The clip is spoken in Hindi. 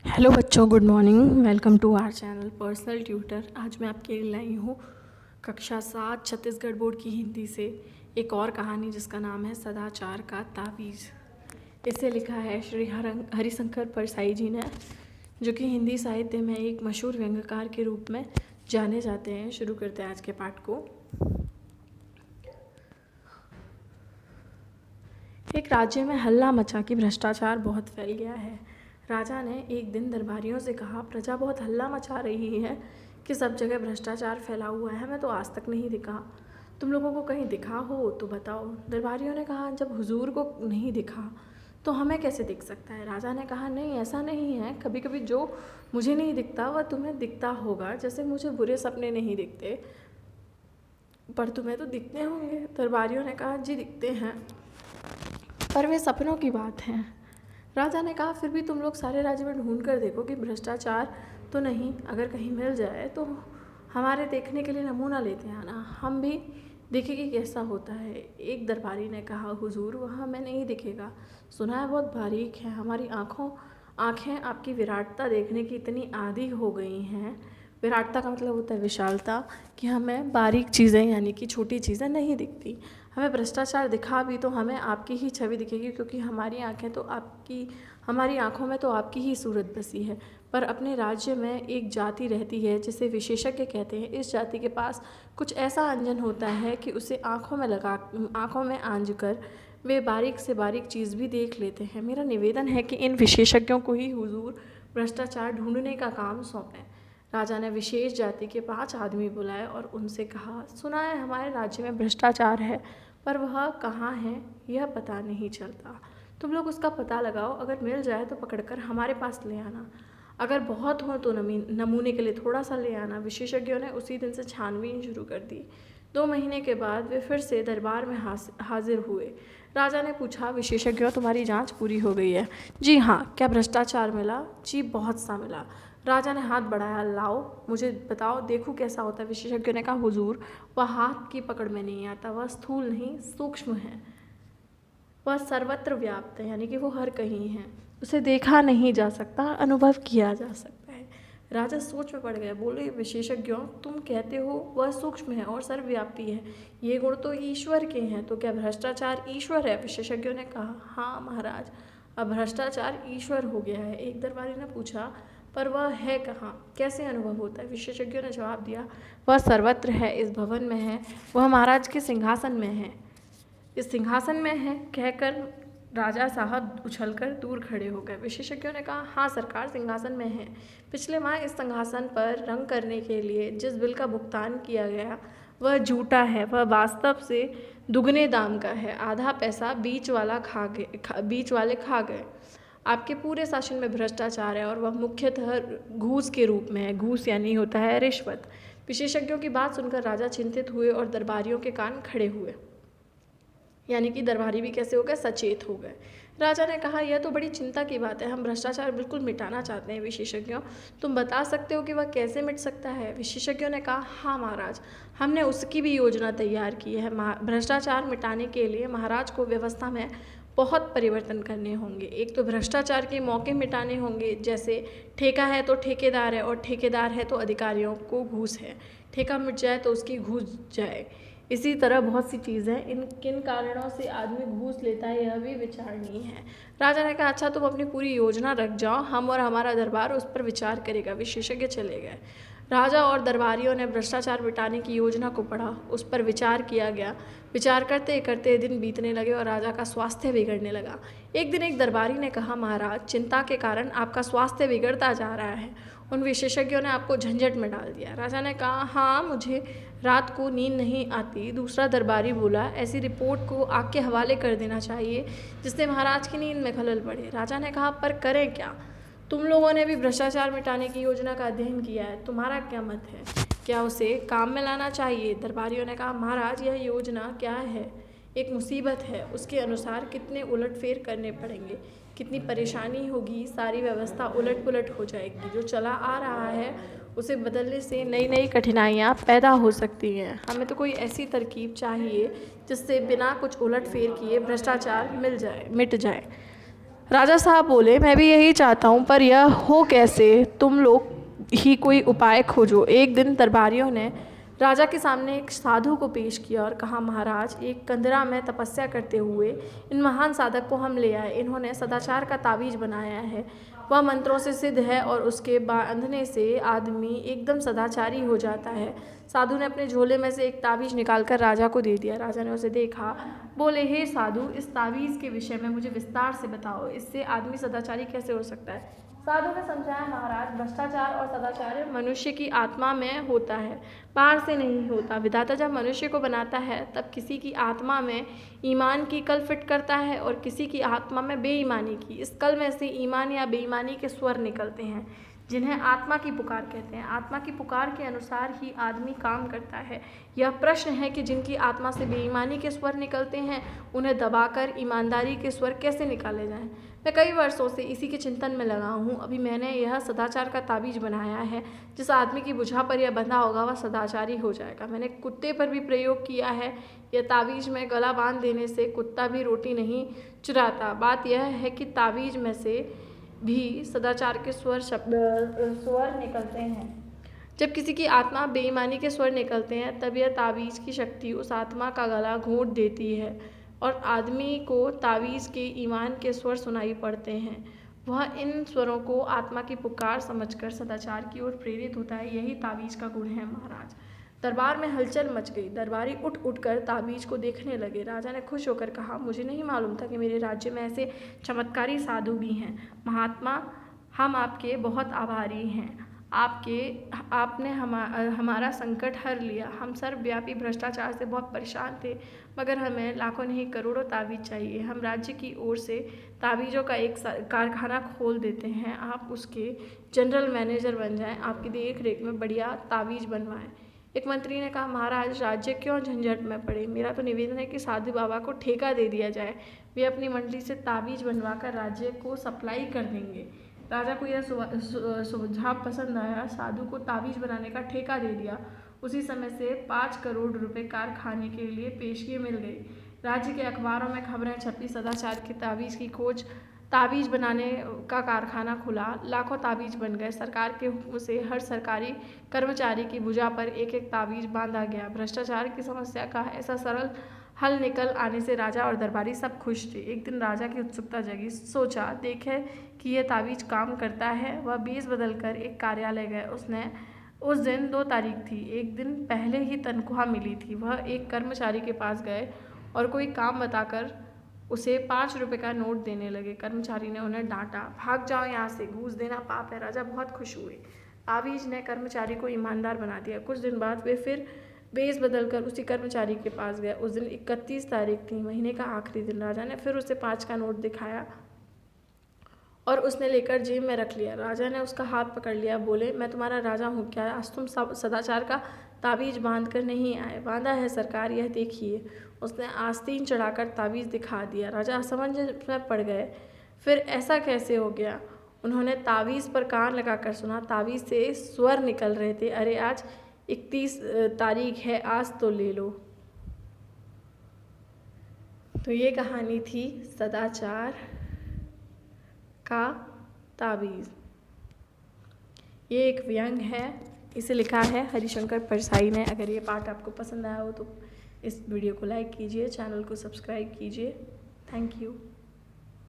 हेलो बच्चों, good morning. Welcome to our channel personal tutor. आज मैं आपके लिए लाई हूँ कक्षा 7 छत्तीसगढ़ बोर्ड की हिंदी से एक और कहानी जिसका नाम है सदाचार का तावीज़। इसे लिखा है श्री हरिशंकर परसाई जी ने, जो कि हिंदी साहित्य में एक मशहूर व्यंग्यकार के रूप में जाने जाते हैं। शुरू करते हैं आज के पाठ को। एक राज्य में हल्ला मचा कि भ्रष्टाचार बहुत फैल गया है। राजा ने एक दिन दरबारियों से कहा, प्रजा बहुत हल्ला मचा रही है कि सब जगह भ्रष्टाचार फैला हुआ है, मैं तो आज तक नहीं दिखा। तुम लोगों को कहीं दिखा हो तो बताओ। दरबारियों ने कहा, जब हुजूर को नहीं दिखा तो हमें कैसे दिख सकता है। राजा ने कहा, नहीं, ऐसा नहीं है, कभी कभी जो मुझे नहीं दिखता वह तुम्हें दिखता होगा, जैसे मुझे बुरे सपने नहीं दिखते पर तुम्हें तो दिखते होंगे। दरबारियों ने कहा, जी दिखते हैं, पर वे सपनों की बात है। राजा ने कहा, फिर भी तुम लोग सारे राज्य में ढूंढ कर देखो कि भ्रष्टाचार तो नहीं, अगर कहीं मिल जाए तो हमारे देखने के लिए नमूना लेते आना, हम भी देखें कि कैसा होता है। एक दरबारी ने कहा, हुजूर वह हमें नहीं दिखेगा, सुना है बहुत बारीक है, हमारी आँखें आपकी विराटता देखने की इतनी आदी हो गई हैं। विराटता का मतलब होता है विशालता, कि हमें बारीक चीज़ें यानी कि छोटी चीज़ें नहीं दिखती। हमें भ्रष्टाचार दिखा भी तो हमें आपकी ही छवि दिखेगी, क्योंकि हमारी आँखों में तो आपकी ही सूरत बसी है। पर अपने राज्य में एक जाति रहती है जिसे विशेषज्ञ कहते हैं। इस जाति के पास कुछ ऐसा अंजन होता है कि उसे आँखों में आंज कर वे बारीक से बारीक चीज़ भी देख लेते हैं। मेरा निवेदन है कि इन विशेषज्ञों को ही हुजूर भ्रष्टाचार ढूंढने का काम सौंपें। राजा ने विशेष जाति के 5 आदमी बुलाए और उनसे कहा, सुना है हमारे राज्य में भ्रष्टाचार है, पर वह कहाँ है यह पता नहीं चलता। तुम लोग उसका पता लगाओ, अगर मिल जाए तो पकड़कर हमारे पास ले आना, अगर बहुत हो तो नमूने के लिए थोड़ा सा ले आना। विशेषज्ञों ने उसी दिन से छानबीन शुरू कर दी। 2 महीने के बाद वे फिर से दरबार में हाजिर हुए। राजा ने पूछा, विशेषज्ञों तुम्हारी जांच पूरी हो गई है? जी हाँ। क्या भ्रष्टाचार मिला? जी बहुत सा मिला। राजा ने हाथ बढ़ाया, लाओ मुझे बताओ, देखूं कैसा होता है। विशेषज्ञों ने कहा, हुजूर वह हाथ की पकड़ में नहीं आता, वह स्थूल नहीं सूक्ष्म है, वह सर्वत्र व्याप्त है, यानी कि वो हर कहीं है, उसे देखा नहीं जा सकता, अनुभव किया जा सकता है। राजा सोच में पड़ गया, बोले, विशेषज्ञों तुम कहते हो वह सूक्ष्म है और सर्वव्यापी है, ये गुण तो ईश्वर के हैं, तो क्या भ्रष्टाचार ईश्वर है? विशेषज्ञों ने कहा, हाँ महाराज, अब भ्रष्टाचार ईश्वर हो गया है। एक दरबारी ने पूछा, पर वह है कहाँ, कैसे अनुभव होता है? विशेषज्ञों ने जवाब दिया, वह सर्वत्र है, इस भवन में है, वह महाराज के सिंहासन में है, इस सिंहासन में है। कहकर राजा साहब उछलकर दूर खड़े हो गए। विशेषज्ञों ने कहा, हाँ सरकार, सिंहासन में है। पिछले माह इस सिंहासन पर रंग करने के लिए जिस बिल का भुगतान किया गया वह झूठा है, वह वास्तव से दुगने दाम का है, आधा पैसा बीच वाले खा गए। आपके पूरे शासन में भ्रष्टाचार है और वह मुख्यतः घूस के रूप में है। घूस यानी होता है रिश्वत। विशेषज्ञों की बात सुनकर राजा चिंतित हुए और दरबारियों के कान खड़े हुए, यानी कि दरबारी भी कैसे हो गए, सचेत हो गए। राजा ने कहा, यह तो बड़ी चिंता की बात है, हम भ्रष्टाचार बिल्कुल मिटाना चाहते हैं। विशेषज्ञों, तुम बता सकते हो कि वह कैसे मिट सकता है? विशेषज्ञों ने कहा, हाँ महाराज, हमने उसकी भी योजना तैयार की है। भ्रष्टाचार मिटाने के लिए महाराज को व्यवस्था में बहुत परिवर्तन करने होंगे। एक तो भ्रष्टाचार के मौके मिटाने होंगे, जैसे ठेका है तो ठेकेदार है, और ठेकेदार है तो अधिकारियों को घूस है, ठेका मिट जाए तो उसकी घूस जाए। इसी तरह बहुत सी चीज़ें, इन किन कारणों से आदमी घूस लेता है यह भी विचारणीय है। राजा ने कहा, अच्छा तुम अपनी पूरी योजना रख जाओ, हम और हमारा दरबार उस पर विचार करेगा। विशेषज्ञ चले गए। राजा और दरबारियों ने भ्रष्टाचार मिटाने की योजना को पढ़ा, उस पर विचार किया गया। विचार करते करते दिन बीतने लगे और राजा का स्वास्थ्य बिगड़ने लगा। एक दिन एक दरबारी ने कहा, महाराज, चिंता के कारण आपका स्वास्थ्य बिगड़ता जा रहा है, उन विशेषज्ञों ने आपको झंझट में डाल दिया। राजा ने कहा, हाँ, मुझे रात को नींद नहीं आती। दूसरा दरबारी बोला, ऐसी रिपोर्ट को आग के हवाले कर देना चाहिए जिससे महाराज की नींद में खलल पड़े। राजा ने कहा, पर करें क्या? तुम लोगों ने भी भ्रष्टाचार मिटाने की योजना का अध्ययन किया है, तुम्हारा क्या मत है? क्या उसे काम में लाना चाहिए? दरबारियों ने कहा, महाराज, यह योजना क्या है, एक मुसीबत है, उसके अनुसार कितने उलटफेर करने पड़ेंगे, कितनी परेशानी होगी, सारी व्यवस्था उलट पुलट हो जाएगी। जो चला आ रहा है उसे बदलने से नई नई कठिनाइयाँ पैदा हो सकती हैं। हमें तो कोई ऐसी तरकीब चाहिए जिससे बिना कुछ उलट फेर किए भ्रष्टाचार मिट जाए। राजा साहब बोले, मैं भी यही चाहता हूँ, पर यह हो कैसे? तुम लोग ही कोई उपाय खोजो। एक दिन दरबारियों ने राजा के सामने एक साधु को पेश किया और कहा, महाराज, एक कंदरा में तपस्या करते हुए इन महान साधक को हम ले आए। इन्होंने सदाचार का तावीज़ बनाया है। वह मंत्रों से सिद्ध है और उसके बांधने से आदमी एकदम सदाचारी हो जाता है। साधु ने अपने झोले में से एक तावीज़ निकालकर राजा को दे दिया। राजा ने उसे देखा, बोले, हे साधु, इस तावीज़ के विषय में मुझे विस्तार से बताओ। इससे आदमी सदाचारी कैसे हो सकता है? साधु ने समझाया, महाराज, भ्रष्टाचार और सदाचार मनुष्य की आत्मा में होता है, बाहर से नहीं होता। विधाता जब मनुष्य को बनाता है तब किसी की आत्मा में ईमान की कल फिट करता है और किसी की आत्मा में बेईमानी की। इस कल में से ईमान या बेईमानी के स्वर निकलते हैं, जिन्हें आत्मा की पुकार कहते हैं। आत्मा की पुकार के अनुसार ही आदमी काम करता है। यह प्रश्न है कि जिनकी आत्मा से बेईमानी के स्वर निकलते हैं, उन्हें दबाकर ईमानदारी के स्वर कैसे निकाले जाएं? मैं कई वर्षों से इसी के चिंतन में लगा हूँ। अभी मैंने यह सदाचार का तावीज़ बनाया है। जिस आदमी की भुजा पर यह बंधा होगा वह सदाचारी हो जाएगा। मैंने कुत्ते पर भी प्रयोग किया है। यह तावीज़ में गला बांध देने से कुत्ता भी रोटी नहीं चुराता। बात यह है कि तावीज़ में से भी सदाचार के स्वर निकलते हैं। जब किसी की आत्मा बेईमानी के स्वर निकलते हैं तब यह तावीज़ की शक्ति उस आत्मा का गला घोंट देती है और आदमी को तावीज़ के ईमान के स्वर सुनाई पड़ते हैं। वह इन स्वरों को आत्मा की पुकार समझकर सदाचार की ओर प्रेरित होता है। यही तावीज़ का गुण है, महाराज। दरबार में हलचल मच गई। दरबारी उठ उठकर ताबीज़ को देखने लगे। राजा ने खुश होकर कहा, मुझे नहीं मालूम था कि मेरे राज्य में ऐसे चमत्कारी साधु भी हैं। महात्मा, हम आपके बहुत आभारी हैं। आपने हमारा संकट हर लिया। हम सर्वव्यापी भ्रष्टाचार से बहुत परेशान थे, मगर हमें लाखों नहीं करोड़ों तावीज़ चाहिए। हम राज्य की ओर से तावीज़ों का एक कारखाना खोल देते हैं। आप उसके जनरल मैनेजर बन जाएं। आपकी देख रेख में बढ़िया तावीज़ बनवाएं। एक मंत्री ने कहा, महाराज, राज्य क्यों झंझट में पड़े? मेरा तो निवेदन है कि साधु बाबा को ठेका दे दिया जाए। वे अपनी मंडी से तावीज़ बनवाकर राज्य को सप्लाई कर देंगे। राजा को यह सुझाव पसंद आया। साधु को तावीज़ बनाने का ठेका दे दिया। उसी समय से 5 करोड़ रुपए कारखाने के लिए पेशगी मिल गई। राज्य के अखबारों में खबरें छपी। सदाचार की तावीज़ की खोज, तावीज़ बनाने का कारखाना खुला। लाखों तावीज़ बन गए। सरकार के हुक्म से हर सरकारी कर्मचारी की भुजा पर एक एक तावीज़ बांधा गया। भ्रष्टाचार की समस्या का ऐसा सरल हल निकल आने से राजा और दरबारी सब खुश थे। एक दिन राजा की उत्सुकता जगी। सोचा, देखे कि यह तावीज़ काम करता है। वह बेस बदल कर एक कार्यालय गए। उस दिन 2 तारीख थी। एक दिन पहले ही तनख्वाह मिली थी। वह एक कर्मचारी के पास गए और कोई काम बताकर उसे 5 रुपये का नोट देने लगे। कर्मचारी ने उन्हें डांटा, भाग जाओ यहाँ से, घूस देना पाप है। राजा बहुत खुश हुए। तावीज़ ने कर्मचारी को ईमानदार बना दिया। कुछ दिन बाद वे फिर बेस बदल कर उसी कर्मचारी के पास गए। उस दिन 31 तारीख थी, महीने का आखिरी दिन। राजा ने फिर उसे 5 का नोट दिखाया और उसने लेकर जेब में रख लिया। राजा ने उसका हाथ पकड़ लिया। बोले, मैं तुम्हारा राजा हूँ क्या? आज तुम सदाचार का तावीज़ बांध कर नहीं आए? बांधा है सरकार, यह देखिए। उसने आस्तीन चढ़ाकर तावीज़ दिखा दिया। राजा असमंजस में पड़ गए। फिर ऐसा कैसे हो गया? उन्होंने तावीज़ पर कान लगाकर सुना। तावीज़ से स्वर निकल रहे थे, अरे आज 31 तारीख है, आज तो ले लो। तो ये कहानी थी सदाचार का तावीज़। ये एक व्यंग है। इसे लिखा है हरिशंकर परसाई ने। अगर ये पाठ आपको पसंद आया हो तो इस वीडियो को लाइक कीजिए, चैनल को सब्सक्राइब कीजिए। Thank you.